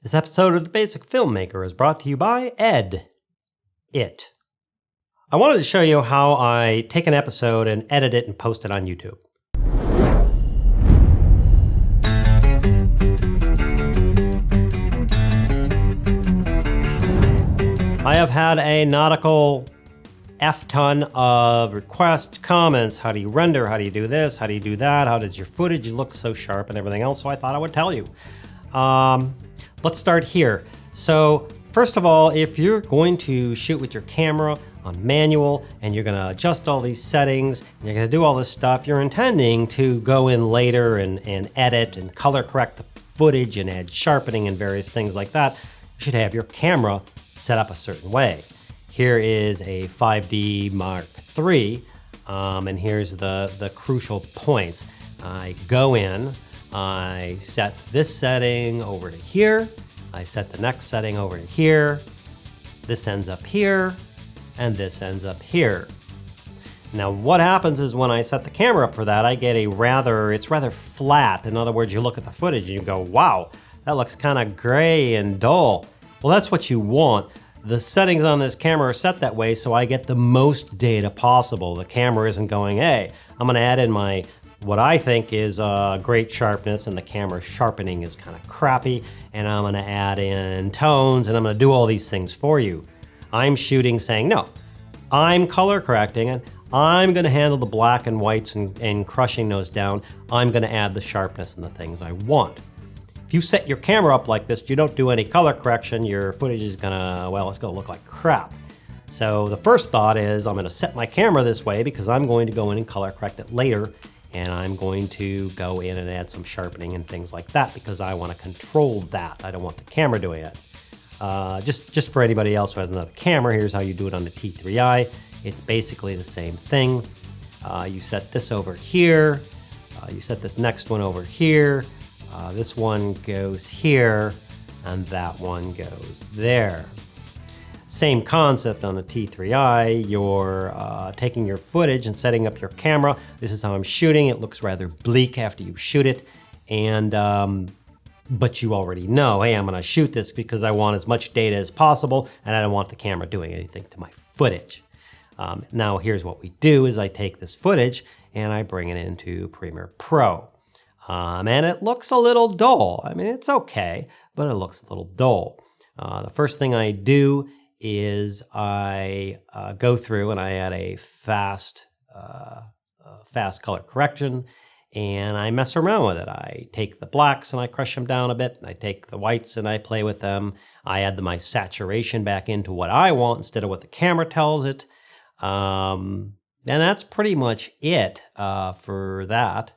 This episode of The Basic Filmmaker is brought to you by It. I wanted to show you how I take an episode and edit it and post it on YouTube. I have had a nautical F-ton of requests, comments. How do you render? How do you do this? How do you do that? How does your footage look so sharp and everything else? So I thought I would tell you. Let's start here. So first of all, if you're going to shoot with your camera on manual and you're going to adjust all these settings, and you're going to do all this stuff, you're intending to go in later and edit and color correct the footage and add sharpening and various things like that, you should have your camera set up a certain way. Here is a 5D Mark III, and here's the crucial points. I go in, I set this setting over to here, I set the next setting over to here, this ends up here, and this ends up here. Now what happens is when I set the camera up for that, I get it's rather flat. In other words, you look at the footage and you go, wow, that looks kind of gray and dull. Well, that's what you want. The settings on this camera are set that way so I get the most data possible. The camera isn't going, hey, I'm gonna add in what I think is great sharpness, and the camera sharpening is kind of crappy, and I'm gonna add in tones, and I'm gonna do all these things for you. I'm shooting saying, no, I'm color correcting, and I'm gonna handle the black and whites and crushing those down. I'm gonna add the sharpness and the things I want. If you set your camera up like this, you don't do any color correction, your footage is gonna, well, it's gonna look like crap. So the first thought is I'm gonna set my camera this way because I'm going to go in and color correct it later, and I'm going to go in and add some sharpening and things like that because I want to control that. I don't want the camera doing it. Just for anybody else who has another camera, here's how you do it on the T3i. It's basically the same thing. You set this over here. You set this next one over here. This one goes here, and that one goes there. Same concept on the T3i. You're taking your footage and setting up your camera. This is how I'm shooting. It looks rather bleak after you shoot it, and but you already know, hey, I'm gonna shoot this because I want as much data as possible, and I don't want the camera doing anything to my footage. Now here's what we do is I take this footage and I bring it into Premiere Pro. And it looks a little dull. I mean, it's okay, but it looks a little dull. The first thing I do is I go through and I add a fast color correction, and I mess around with it. I take the blacks and I crush them down a bit, and I take the whites and I play with them. I add my saturation back into what I want instead of what the camera tells it. And that's pretty much it for that.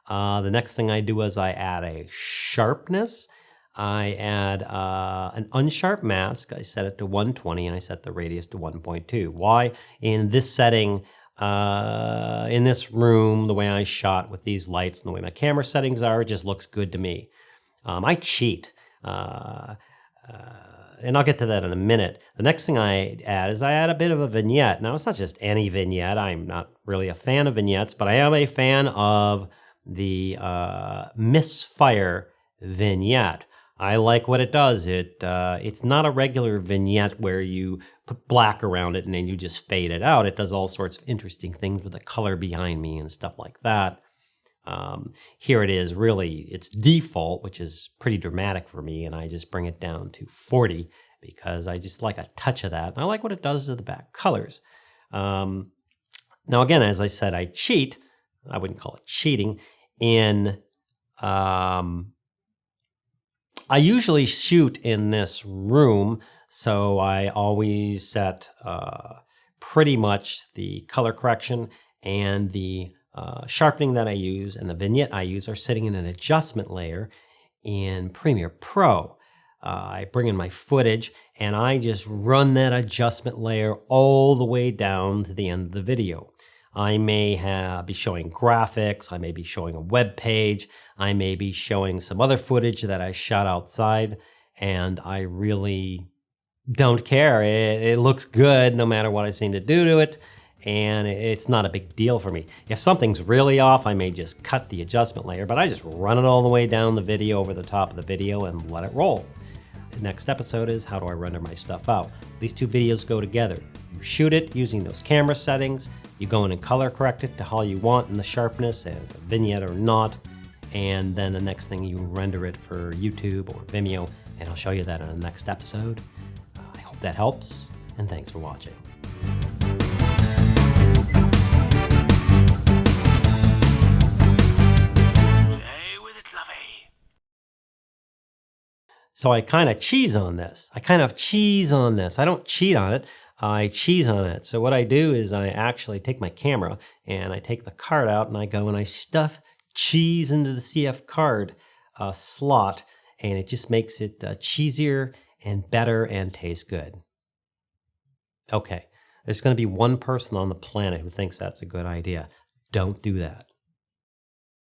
The next thing I do is I add a sharpness. I add an unsharp mask. I set it to 120 and I set the radius to 1.2. Why? In this setting, in this room, the way I shot with these lights and the way my camera settings are, it just looks good to me. I cheat. And I'll get to that in a minute. The next thing I add is I add a bit of a vignette. Now, it's not just any vignette. I'm not really a fan of vignettes, but I am a fan of the misfire vignette. I like what it does. It's not a regular vignette where you put black around it and then you just fade it out. It does all sorts of interesting things with the color behind me and stuff like that. Here it is, really, it's default, which is pretty dramatic for me, and I just bring it down to 40 because I just like a touch of that. And I like what it does to the back colors. Now, again, as I said, I cheat. I wouldn't call it cheating. I usually shoot in this room, so I always set pretty much the color correction and the sharpening that I use and the vignette I use are sitting in an adjustment layer in Premiere Pro. I bring in my footage and I just run that adjustment layer all the way down to the end of the video. I may be showing graphics, I may be showing a web page, I may be showing some other footage that I shot outside, and I really don't care. It looks good no matter what I seem to do to it, and it's not a big deal for me. If something's really off, I may just cut the adjustment layer, but I just run it all the way down the video over the top of the video and let it roll. next episode is how do I render my stuff out. These two videos go together. You shoot it using those camera settings, you go in and color correct it to how you want in the sharpness and a vignette or not, and then the next thing you render it for YouTube or Vimeo, and I'll show you that in the next episode. I hope that helps, and thanks for watching. So I kind of cheese on this. I don't cheat on it. I cheese on it. So what I do is I actually take my camera and I take the card out and I go and I stuff cheese into the CF card slot, and it just makes it cheesier and better and tastes good. Okay, there's going to be one person on the planet who thinks that's a good idea. Don't do that.